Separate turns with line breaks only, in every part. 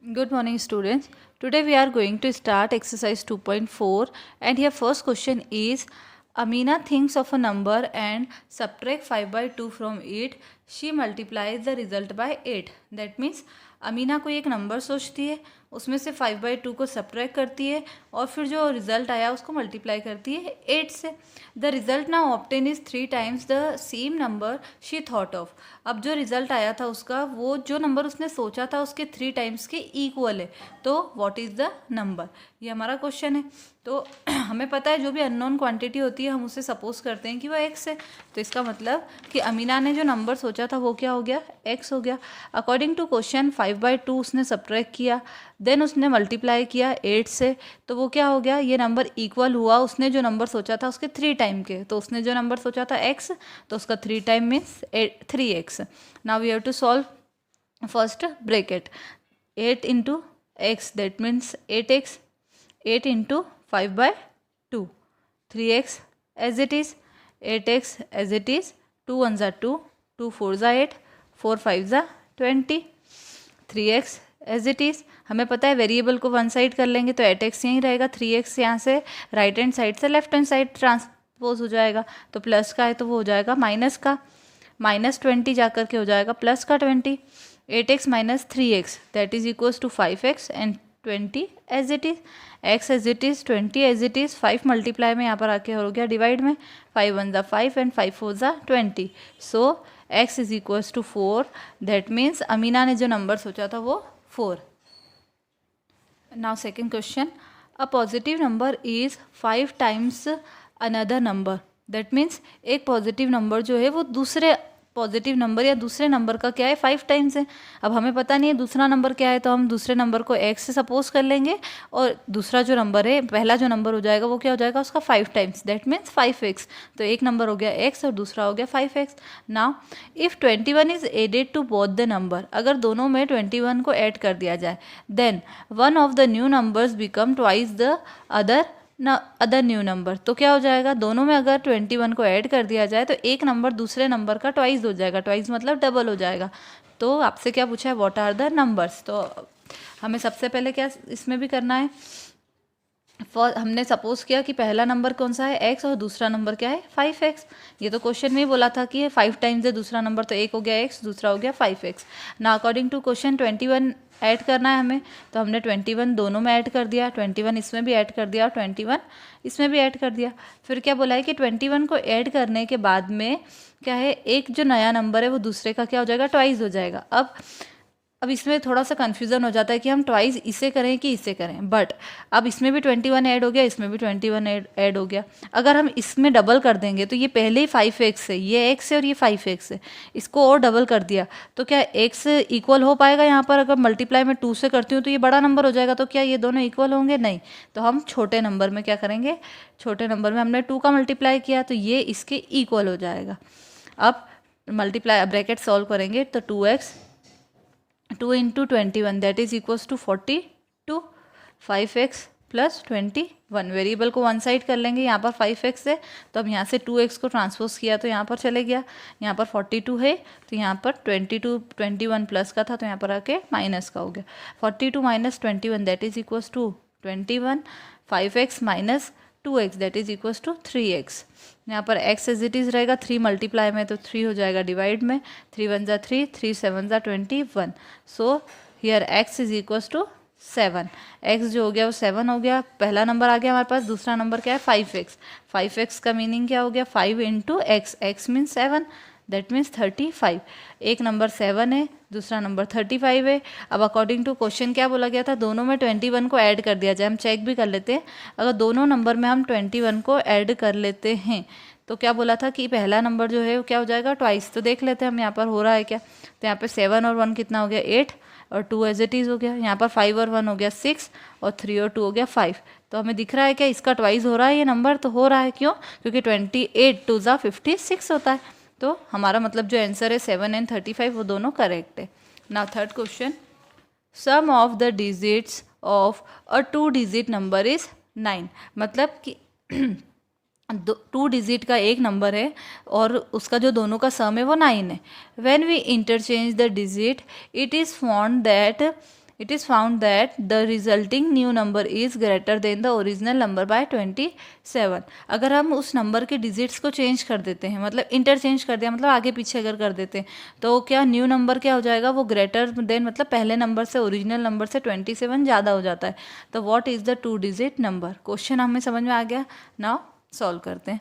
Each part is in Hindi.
Good morning, students. Today we are going to start exercise 2.4, and here first question is Amina thinks of a number and subtract 5 by 2 from it. She multiplies the result by 8. That means Amina कोई एक नंबर सोचती है, उसमें से 5 बाई 2 को सब्ट्रैक्ट करती है और फिर जो रिजल्ट आया उसको मल्टीप्लाई करती है 8 से. The result now obtain is 3 times the same number she thought of. अब जो रिजल्ट आया था उसका, वो जो नंबर उसने सोचा था उसके 3 टाइम्स के इक्वल है. तो व्हाट इज़ द नंबर, ये हमारा क्वेश्चन है. तो हमें पता है जो भी अननोन क्वांटिटी होती है हम उसे सपोज करते हैं कि वो एक्स है. तो इसका मतलब कि अमीना ने जो नंबर सोचा था वो क्या हो गया, एक्स हो गया. अकॉर्डिंग टू क्वेश्चन 5 बाई 2 उसने सब्ट्रैक्ट किया, देन उसने मल्टीप्लाई किया 8 से. तो वो क्या हो गया, ये नंबर इक्वल हुआ उसने जो नंबर सोचा था उसके 3 टाइम के. तो उसने जो नंबर सोचा था एक्स, तो उसका 3 time means 3x. Now we have to solve first bracket. 8 into x that means 8x. 8 into 5 by 2, 3x as it is, 8x as it is, 2 1s are 2, 2 4s are 8, 4 5s are 20, 3x as it is. हमें पता है वेरिएबल को वन साइड कर लेंगे तो 8x यहीं रहेगा, 3x यहाँ से राइट हैंड साइड से लेफ्ट हैंड साइड ट्रांसपोज हो जाएगा. तो प्लस का है तो वो हो जाएगा माइनस का, माइनस 20 जा कर के हो जाएगा प्लस का 20. 8x minus 3x that is equals to 5x and 20 as it is, x as it is, 20 as it is. 5 multiply में यहाँ पर आके हो गया डिवाइड में, 5 1 ज़ा 5 एंड 5 4 ज़ा 20. So x is equals to 4. That means Amina ने जो नंबर सोचा था वो 4. Now second question, a positive number is 5 times another number. That means एक पॉजिटिव नंबर जो है वो दूसरे पॉजिटिव नंबर या दूसरे नंबर का क्या है 5 टाइम्स है. अब हमें पता नहीं है दूसरा नंबर क्या है, तो हम दूसरे नंबर को x से सपोज कर लेंगे और दूसरा जो नंबर है, पहला जो नंबर हो जाएगा वो क्या हो जाएगा उसका 5 टाइम्स. That means 5x. तो एक नंबर हो गया x और दूसरा हो गया 5x. Now if 21 is added to both the number, अगर दोनों में 21 को ऐड कर दिया जाए, then one of the new numbers become twice the other new number. तो क्या हो जाएगा, दोनों में अगर 21 को ऐड कर दिया जाए तो एक नंबर दूसरे नंबर का ट्वाइस हो जाएगा. ट्वाइस मतलब डबल हो जाएगा. तो आपसे क्या पूछा है, व्हाट आर द नंबर्स. तो हमें सबसे पहले क्या इसमें भी करना है, हमने सपोज किया कि पहला नंबर कौन सा है x और दूसरा नंबर क्या है 5x. ये तो क्वेश्चन में ही बोला था कि 5 टाइम्स है दूसरा नंबर, तो एक हो गया x, दूसरा हो गया 5x. ना अकॉर्डिंग टू क्वेश्चन 21 ऐड करना है हमें, तो हमने 21 दोनों में ऐड कर दिया, 21 इसमें भी ऐड कर दिया, 21 इसमें भी ऐड कर दिया. फिर क्या बोला है कि 21 को ऐड करने के बाद में क्या है, एक जो नया नंबर है वो दूसरे का क्या हो जाएगा, ट्वाइस हो जाएगा. अब इसमें थोड़ा सा कन्फ्यूज़न हो जाता है कि हम ट्वाइस इसे करें कि इसे करें. बट अब इसमें भी 21 ऐड हो गया, इसमें भी 21 ऐड हो गया. अगर हम इसमें डबल कर देंगे तो ये पहले ही 5x है, ये x है और ये 5x है, इसको और डबल कर दिया तो क्या x इक्वल हो पाएगा यहाँ पर. अगर मल्टीप्लाई में 2 से करती हूँ तो ये बड़ा नंबर हो जाएगा, तो क्या ये दोनों इक्वल होंगे, नहीं. तो हम छोटे नंबर में क्या करेंगे, छोटे नंबर में हमने 2 का मल्टीप्लाई किया तो ये इसके इक्वल हो जाएगा. अब मल्टीप्लाई ब्रैकेट सॉल्व करेंगे तो 2x 2 into 21 that is equals to 42, 5x plus 21. Variable को वन साइड कर लेंगे, यहाँ पर 5x है तो अब यहाँ से 2x को ट्रांसपोज किया तो यहाँ पर चले गया, यहाँ पर 42 है तो यहाँ पर 21 प्लस का था तो यहाँ पर आके माइनस का हो गया. 42 minus 21 that is equals to 21, 5x minus 2x that is equals to 3x. यहाँ पर x एज इट इज़ रहेगा, 3 मल्टीप्लाई में तो 3 हो जाएगा डिवाइड में, 3 1 ज़ा 3, 3 7 ज़ा 21. So here x is equals to 7. x जो हो गया वो 7 हो गया. पहला नंबर आ गया हमारे पास, दूसरा नंबर क्या है 5x. 5x का मीनिंग क्या हो गया, 5 into x, x means 7 that means 35. एक नंबर 7 है, दूसरा नंबर 35 है. अब अकॉर्डिंग टू क्वेश्चन क्या बोला गया था, दोनों में 21 को ऐड कर दिया जाए. हम चेक भी कर लेते हैं, अगर दोनों नंबर में हम 21 को ऐड कर लेते हैं तो क्या बोला था कि पहला नंबर जो है वो क्या हो जाएगा ट्वाइस. तो देख लेते हैं हम यहाँ पर हो रहा है क्या. तो यहाँ पर 7 और 1 कितना हो गया 8 और 2 एज इट इज़ हो गया. यहाँ पर 5 और 1 हो गया 6 और 3 और 2 हो गया 5. तो हमें दिख रहा है क्या इसका ट्वाइस हो रहा है ये नंबर. तो हो रहा है क्यों, क्योंकि 28 2 ज़ा 56 होता है. तो हमारा मतलब जो आंसर है 7 एंड 35 वो दोनों करेक्ट है. Now third question, sum of the digits of a 2 digit number is 9. मतलब कि 2 डिजिट का एक नंबर है और उसका जो दोनों का सम है वो 9 है. When we interchange the digit it is found that it is found that the resulting new number is greater than the original number by 27। अगर हम उस नंबर के डिजिट्स को चेंज कर देते हैं, मतलब इंटरचेंज कर दिया, मतलब आगे पीछे अगर कर देते हैं, तो क्या न्यू नंबर क्या हो जाएगा, वो ग्रेटर देन मतलब पहले नंबर से, ओरिजिनल नंबर से 27 ज़्यादा हो जाता है। तो what is the 2 digit number. Question हमें समझ में आ गया। नाउ सॉल्व करते हैं।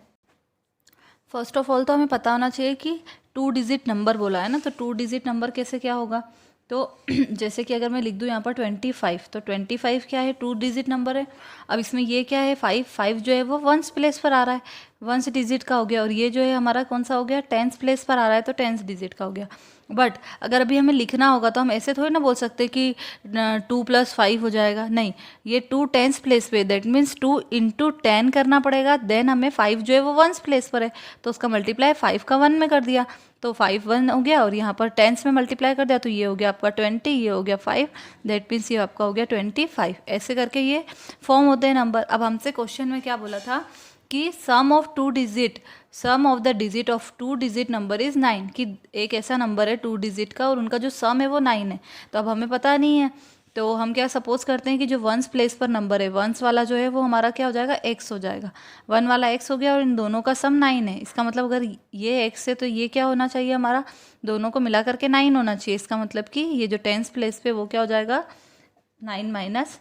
फर्स्ट ऑफ ऑल तो हमें पता होना चाहिए कि 2 डिजिट नंबर बोला है ना, तो 2 डिजिट नंबर कैसे क्या होगा। तो जैसे कि अगर मैं लिख दूँ यहाँ पर 25, तो 25 क्या है, 2 डिजिट नंबर है। अब इसमें ये क्या है, 5 जो है वो वंस प्लेस पर आ रहा है, वंस डिजिट का हो गया। और ये जो है हमारा कौन सा हो गया, टेंस प्लेस पर आ रहा है, तो टेंस डिजिट का हो गया। बट अगर अभी हमें लिखना होगा तो हम ऐसे थोड़ी ना बोल सकते कि 2 + 5 हो जाएगा, नहीं, ये 2 टेंस प्लेस पे, दैट मीन्स 2 × 10 करना पड़ेगा। देन हमें 5 जो है वो वंस प्लेस पर है, तो उसका मल्टीप्लाई 5 का 1 में कर दिया, तो 5 1 हो गया, और यहाँ पर टेंस में मल्टीप्लाई कर दिया, तो ये हो गया आपका 20, ये हो गया 5, दैट मीन्स ये आपका हो गया 25। ऐसे करके ये फॉर्म होते हैं नंबर। अब हमसे क्वेश्चन में क्या बोला था कि sum of the digit of 2 digit number is 9, कि एक ऐसा नंबर है 2 डिजिट का और उनका जो सम है वो 9 है। तो अब हमें पता नहीं है, तो हम क्या सपोज करते हैं कि जो वंस प्लेस पर नंबर है, वंस वाला जो है वो हमारा क्या हो जाएगा, x हो जाएगा। 1 वाला x हो गया और इन दोनों का सम 9 है। इसका मतलब अगर ये x है तो ये क्या होना चाहिए, हमारा दोनों को मिला करके 9 होना चाहिए। इसका मतलब कि ये जो टेंस प्लेस पे वो क्या हो जाएगा, 9 -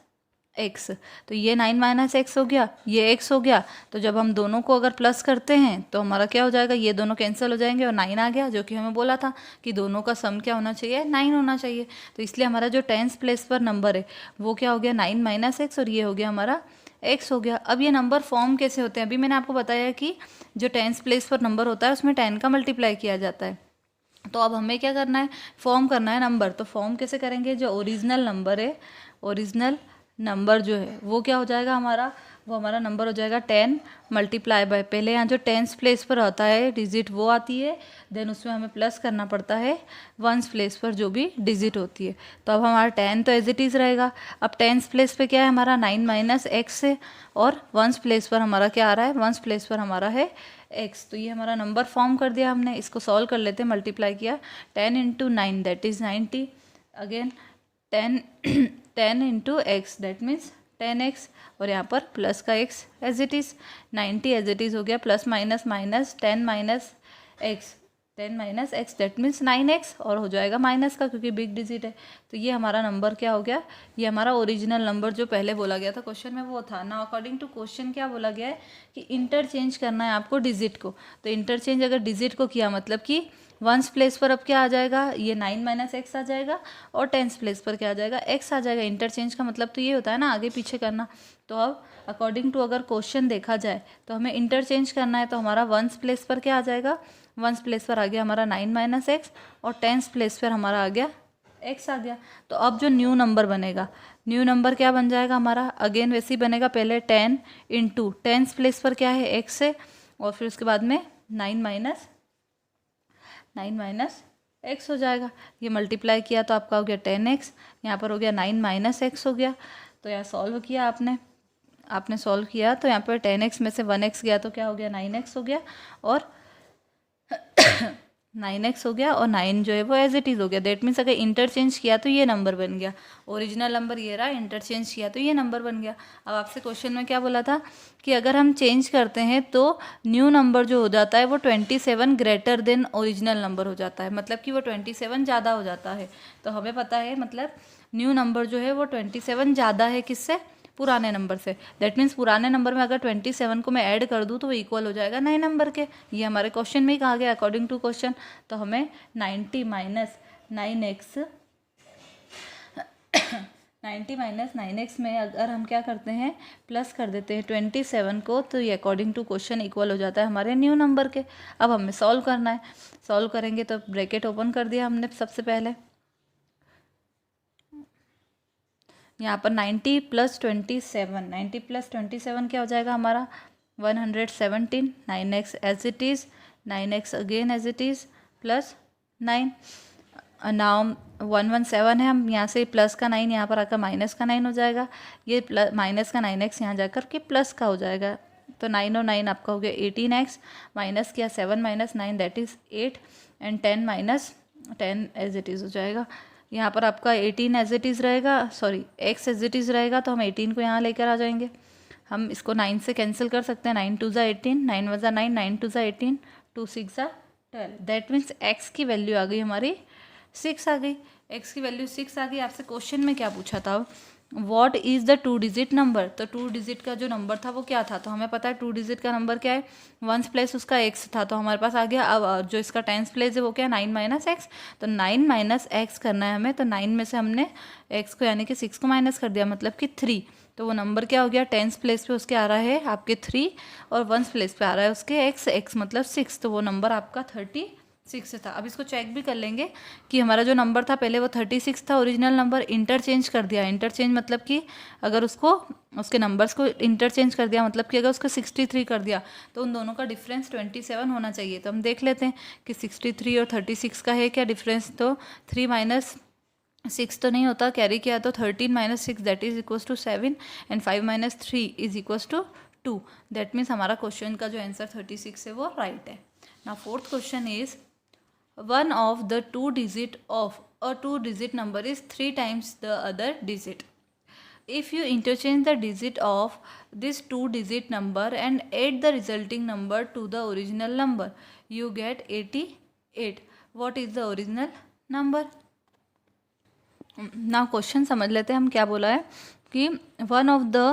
x। तो ये 9 - x हो गया, ये x हो गया। तो जब हम दोनों को अगर प्लस करते हैं तो हमारा क्या हो जाएगा, ये दोनों कैंसिल हो जाएंगे और 9 आ गया, जो कि हमें बोला था कि दोनों का सम क्या होना चाहिए, 9 होना चाहिए। तो इसलिए हमारा जो टेंस प्लेस पर नंबर है वो क्या हो गया, 9 - x, और ये हो गया हमारा x हो गया। अब ये नंबर फॉर्म कैसे होते हैं, अभी मैंने आपको बताया कि जो टेंस प्लेस पर नंबर होता है उसमें 10 का मल्टीप्लाई किया जाता है। तो अब हमें क्या करना है, फॉर्म करना है नंबर। तो फॉर्म कैसे करेंगे, जो ओरिजिनल नंबर है, ओरिजिनल नंबर जो है वो क्या हो जाएगा हमारा, वो हमारा नंबर हो जाएगा 10 मल्टीप्लाई बाय, पहले यहाँ जो टेंस प्लेस पर होता है डिजिट वो आती है, देन उसमें हमें प्लस करना पड़ता है वंस प्लेस पर जो भी डिजिट होती है। तो अब हमारा 10 तो एज इट इज़ रहेगा। अब टेंस प्लेस पे क्या है हमारा 9 - x है, और वंस प्लेस पर हमारा क्या आ रहा है, वंस प्लेस पर हमारा है x। तो ये हमारा नंबर फॉर्म कर दिया हमने। इसको सॉल्व कर लेते हैं, मल्टीप्लाई किया 10 × 9 that is 90, again 10 10 × x that means 10x, और यहाँ पर प्लस का x as it is, 90 as it is हो गया, plus minus minus 10 - x, 10 - x that means 9x, और हो जाएगा माइनस का क्योंकि बिग डिजिट है। तो ये हमारा नंबर क्या हो गया, ये हमारा ओरिजिनल नंबर जो पहले बोला गया था क्वेश्चन में वो था ना। अकॉर्डिंग टू क्वेश्चन क्या बोला गया है कि इंटरचेंज करना है आपको डिजिट को। तो इंटरचेंज अगर डिजिट को किया मतलब कि वंस प्लेस पर अब क्या आ जाएगा, ये 9 - x आ जाएगा, और टेंस प्लेस पर क्या आ जाएगा, x आ जाएगा। इंटरचेंज का मतलब तो ये होता है ना, आगे पीछे करना। तो अब अकॉर्डिंग टू अगर क्वेश्चन देखा जाए तो हमें इंटरचेंज करना है, तो हमारा वंस प्लेस पर क्या आ जाएगा, वंस प्लेस पर आ गया हमारा 9 - x, और टेंस प्लेस पर हमारा आ गया x आ गया। तो अब जो न्यू नंबर बनेगा, न्यू नंबर क्या बन जाएगा हमारा, अगेन वैसे ही बनेगा, पहले 10 × टेंस प्लेस पर क्या है x है, और फिर उसके बाद में 9 - x हो जाएगा। ये मल्टीप्लाई किया तो आपका हो गया 10x, यहाँ पर हो गया 9 - x हो गया। तो यहाँ सॉल्व किया आपने सॉल्व किया तो यहाँ पर 10x में से 1x गया तो क्या हो गया, 9x हो गया, और 9x हो गया, और 9 जो है वो एज इट इज़ हो गया। दैट मीन्स अगर इंटरचेंज किया तो ये नंबर बन गया, ओरिजिनल नंबर ये रहा, इंटरचेंज किया तो ये नंबर बन गया। अब आपसे क्वेश्चन में क्या बोला था कि अगर हम चेंज करते हैं तो न्यू नंबर जो हो जाता है वो 27 ग्रेटर देन ओरिजिनल नंबर हो जाता है, मतलब कि वो 27 ज़्यादा हो जाता है। तो हमें पता है मतलब न्यू नंबर जो है वो 27 ज़्यादा है किससे, पुराने नंबर से। दैट मीन्स पुराने नंबर में अगर 27 को मैं ऐड कर दूँ तो वो इक्वल हो जाएगा नए नंबर के। ये हमारे क्वेश्चन में ही कहा गया अकॉर्डिंग टू क्वेश्चन। तो हमें 90 - 9x 90 - 9x में अगर हम क्या करते हैं, प्लस कर देते हैं 27 को, तो ये अकॉर्डिंग टू क्वेश्चन इक्वल हो जाता है हमारे न्यू नंबर के। अब हमें सॉल्व करना है, सॉल्व करेंगे तो ब्रैकेट ओपन कर दिया हमने सबसे पहले, यहाँ पर 90 + 27, 90 + 27 क्या हो जाएगा हमारा 117, 9x as it is, 9x again as it is, plus 9, now 117 है, हम यहाँ से प्लस का 9 यहाँ पर आकर माइनस का 9 हो जाएगा, ये प्लस माइनस का 9x यहाँ जाकर के प्लस का हो जाएगा। तो 9 और 9 आपका हो गया 18x, माइनस किया 7 - 9 that is 8, and 10 - 10 as it is हो जाएगा। यहाँ पर आपका 18 एज इट इज़ रहेगा, sorry x as it is रहेगा, तो हम 18 को यहाँ लेकर आ जाएंगे। हम इसको 9 से कैंसिल कर सकते हैं, 9 2 ज़ा 18, 9 1 ज़ा 9, 9 2 ज़ा 18, 2 6 ज़ा 12। दैट मीन्स x की वैल्यू आ गई हमारी 6 आ गई, x की वैल्यू 6 आ गई। आपसे क्वेश्चन में क्या पूछा था, what is the 2 digit number, तो 2 डिजिट का जो नंबर था वो क्या था, तो हमें पता है 2 डिजिट का नंबर क्या है, वंस प्लेस उसका x था, तो हमारे पास आ गया। अब जो इसका टेंस प्लेस है वो क्या है, 9 माइनस एक्स, तो 9 माइनस एक्स करना है हमें, तो 9 में से हमने x को यानी कि 6 को माइनस कर दिया, मतलब कि 3, तो वो नंबर क्या हो गया, टेंस प्लेस पे उसके आ रहा है आपके 3 और वंस प्लेस पे आ रहा है उसके x मतलब 6, तो वो नंबर आपका 36 था। अब इसको चेक भी कर लेंगे कि हमारा जो नंबर था पहले वो 36 था, ओरिजिनल नंबर इंटरचेंज कर दिया। इंटरचेंज मतलब कि अगर उसको उसके नंबर्स को इंटरचेंज कर दिया, मतलब कि अगर उसको 63 कर दिया, तो उन दोनों का डिफरेंस 27 होना चाहिए। तो हम देख लेते हैं कि 63 और 36 का है क्या डिफरेंस, तो 3 माइनस 6 तो नहीं होता, कैरी किया तो 13 minus 6 that is equals to 7 and 5 minus 3 is equals to 2। That means हमारा क्वेश्चन का जो आंसर 36 है वो राइट है। Now fourth question is one of the two digit of a two digit number is 3 times the other digit. If you interchange the digit of this 2 digit number and add the resulting number to the original number, you get 88. What is the original number? ना क्वेश्चन समझ लेते हैं हम क्या बोला है कि one of the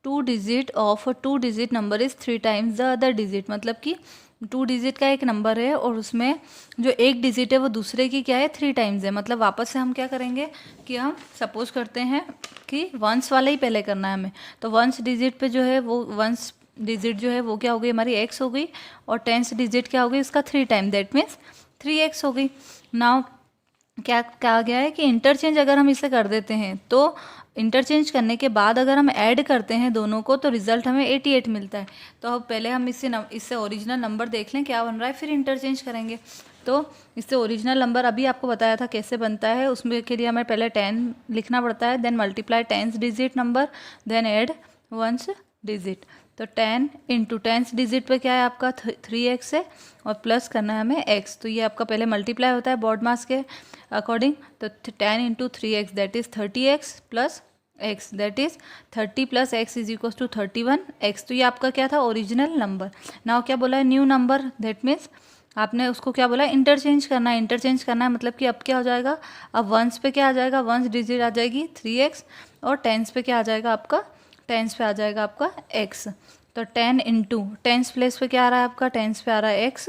2 digit of a 2 digit number is 3 times the other digit, मतलब कि 2 डिजिट का एक नंबर है और उसमें जो एक डिजिट है वो दूसरे की क्या है 3 टाइम्स है। मतलब वापस से हम क्या करेंगे कि हम सपोज करते हैं कि वंस वाला ही पहले करना है हमें, तो वंस डिजिट पे जो है वो वंस डिजिट जो है वो क्या हो गई हमारी x हो गई, और टेंस डिजिट क्या हो गई उसका 3 टाइम, दैट मीन्स 3x हो गई। नाउ क्या कहा गया है कि इंटरचेंज अगर हम इसे कर देते हैं, तो इंटरचेंज करने के बाद अगर हम ऐड करते हैं दोनों को तो रिजल्ट हमें 88 मिलता है। तो अब पहले हम इससे ओरिजिनल नंबर देख लें क्या बन रहा है, फिर इंटरचेंज करेंगे। तो इससे ओरिजिनल नंबर अभी आपको बताया था कैसे बनता है, उसमें के लिए हमें पहले 10 लिखना पड़ता है, then multiply tens digit number, then add ones digit. तो 10 इंटू टेंस डिजिट पे क्या है आपका 3x है और प्लस करना है हमें x, तो ये आपका पहले मल्टीप्लाई होता है बॉड मास के अकॉर्डिंग, तो 10 into 3x that is 30x plus x that is 30 plus x is equal to 31x। तो ये आपका क्या था ओरिजिनल नंबर। नाउ क्या बोला है न्यू नंबर, दैट मीन्स आपने उसको क्या बोला इंटरचेंज करना है। इंटरचेंज करना है मतलब कि अब क्या हो जाएगा, अब वंस पे क्या आ जाएगा, वंस डिजिट आ जाएगी 3x और टेंस पे क्या आ जाएगा आपका, टेंस पे आ जाएगा आपका x। तो 10 इंटू टेंस प्लेस पे क्या आ रहा है आपका, टेंस पे आ रहा है x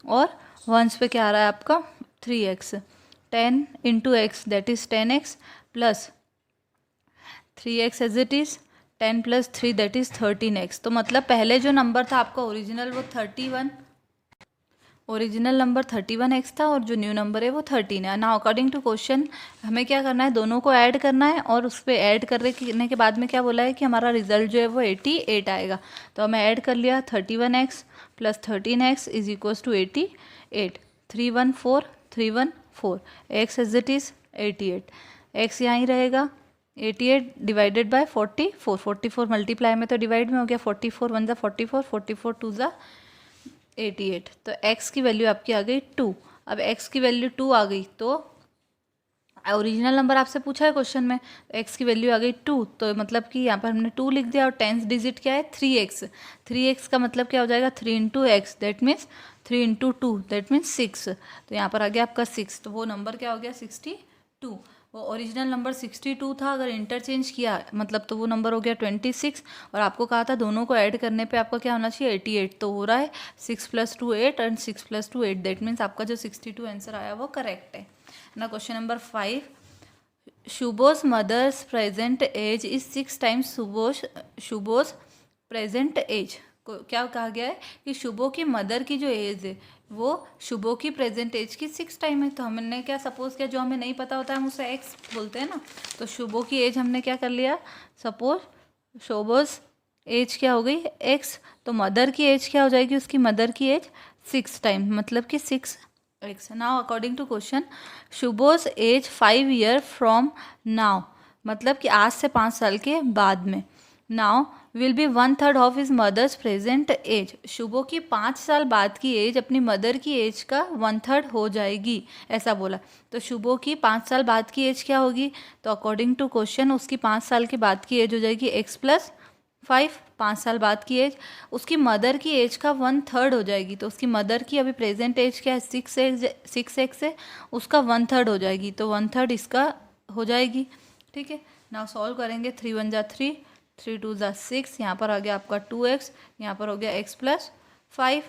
और वंस पे क्या आ रहा है आपका 3x। 10 into x that is 10x plus 3x as it is 10 plus 3 that is 13x। तो मतलब पहले जो नंबर था आपका ओरिजिनल वो 31, ओरिजिनल नंबर 31x था और जो न्यू नंबर है वो 13 है। ना अकॉर्डिंग टू क्वेश्चन हमें क्या करना है, दोनों को ऐड करना है और उस पर ऐड करने के बाद में क्या बोला है कि हमारा रिजल्ट जो है वो 88 आएगा। तो हमें ऐड कर लिया 31x plus 13x is equals to 88, 314 x as it is 88, x यहाँ ही रहेगा 88 डिवाइडेड बाय 44 मल्टीप्लाई में तो डिवाइड में हो गया, 44 1 ज़ा 44, 44 2 ज़ा 88। तो x की वैल्यू आपकी आ गई 2। अब x की वैल्यू 2 आ गई तो ओरिजिनल नंबर आपसे पूछा है क्वेश्चन में, x की वैल्यू आ गई 2, तो मतलब कि यहाँ पर हमने 2 लिख दिया और टेंस डिजिट क्या है 3x। 3x का मतलब क्या हो जाएगा 3 into x that means 3 into 2 that means 6। तो यहाँ पर आ गया आपका 6, तो वो नंबर क्या हो गया 62। वो ओरिजिनल नंबर 62 था, अगर इंटरचेंज किया मतलब तो वो नंबर हो गया 26। और आपको कहा था दोनों को ऐड करने पे आपका क्या होना चाहिए 88, तो हो रहा है 6 + 2 8 एंड 6 + 2 8 दैट मीन्स आपका जो 62 आंसर आया वो करेक्ट है ना। Question number 5, Shubho's mother's present age is 6 times Shubho's present age. क्या कहा गया है कि शुभो की मदर की जो एज है वो शुभो की प्रेजेंट एज की 6 टाइम है। तो हमने क्या सपोज किया, जो हमें नहीं पता होता है हम उसे एक्स बोलते हैं ना, तो शुभो की एज हमने क्या कर लिया, सपोज शुभोज एज क्या हो गई एक्स, तो मदर की एज क्या हो जाएगी, उसकी मदर की एज 6 टाइम मतलब कि 6x। Now according to question Shubho's age 5 year from now, मतलब कि आज से 5 साल के बाद में, now will be 1/3 of his mother's present age. Shubho की 5 साल बाद की एज अपनी मदर की एज का 1/3 हो जाएगी, ऐसा बोला। तो शुभो की 5 साल बाद की एज क्या होगी? तो अकॉर्डिंग टू क्वेश्चन उसकी 5 साल के बाद की एज हो जाएगी x+5, 5 साल बाद की एज। उसकी मदर की एज का 1/3 हो जाएगी, तो उसकी मदर की अभी प्रेजेंट एज क्या है? 6x है, उसका 1/3 हो जाएगी, तो 1/3 इसका हो जाएगी। ठीक है, नाउ सॉल्व करेंगे। 3 × 1 = 3, 3 × 2 = 6, यहाँ पर आ गया आपका 2x, यहाँ पर हो गया x+5,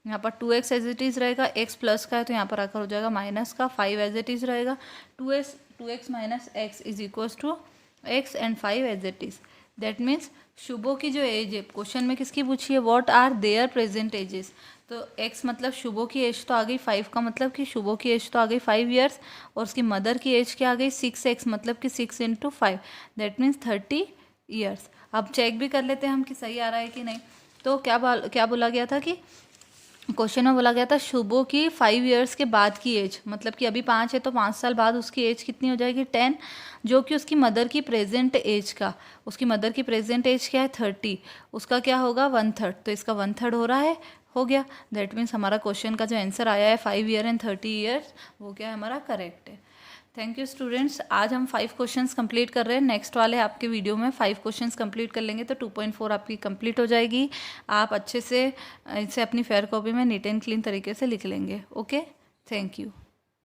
यहाँ पर 2x एज इट इज़ रहेगा, x प्लस का है तो यहाँ पर आकर हो जाएगा माइनस का, 5 एज इट इज़ रहेगा, 2x minus x is equals to x and 5 age it is. That means Shubho की जो एज है, क्वेश्चन में किसकी पूछी है? What are their present ages. तो x मतलब शुभो की एज तो आ गई 5, का मतलब कि शुभो की एज तो आ गई 5 ईयर्स, और उसकी मदर की एज क्या आ गई? 6x, मतलब कि 6 × 5, दैट मीन्स 30 ईयर्स। अब चेक भी कर लेते हैं हम कि सही आ रहा है कि नहीं। तो क्या बोला गया था कि क्वेश्चन में बोला गया था शुभो की 5 ईयर्स के बाद की एज, मतलब कि अभी 5 है तो 5 साल बाद उसकी एज कितनी हो जाएगी? 10, जो कि उसकी मदर की प्रेजेंट एज का, उसकी मदर की प्रेजेंट एज क्या है? 30, उसका क्या होगा? 1/3, तो इसका 1/3 हो रहा है, हो गया। दैट मीन्स हमारा क्वेश्चन का जो आंसर आया है 5 ईयर एंड 30 ईयर्स, वो क्या है? हमारा करेक्ट है। Thank you students. आज हम 5 क्वेश्चंस कंप्लीट कर रहे हैं। नेक्स्ट वाले आपके वीडियो में 5 क्वेश्चंस कंप्लीट कर लेंगे तो 2.4 आपकी कंप्लीट हो जाएगी। आप अच्छे से इसे अपनी फेयर कॉपी में नीट एंड क्लीन तरीके से लिख लेंगे। Okay, thank you.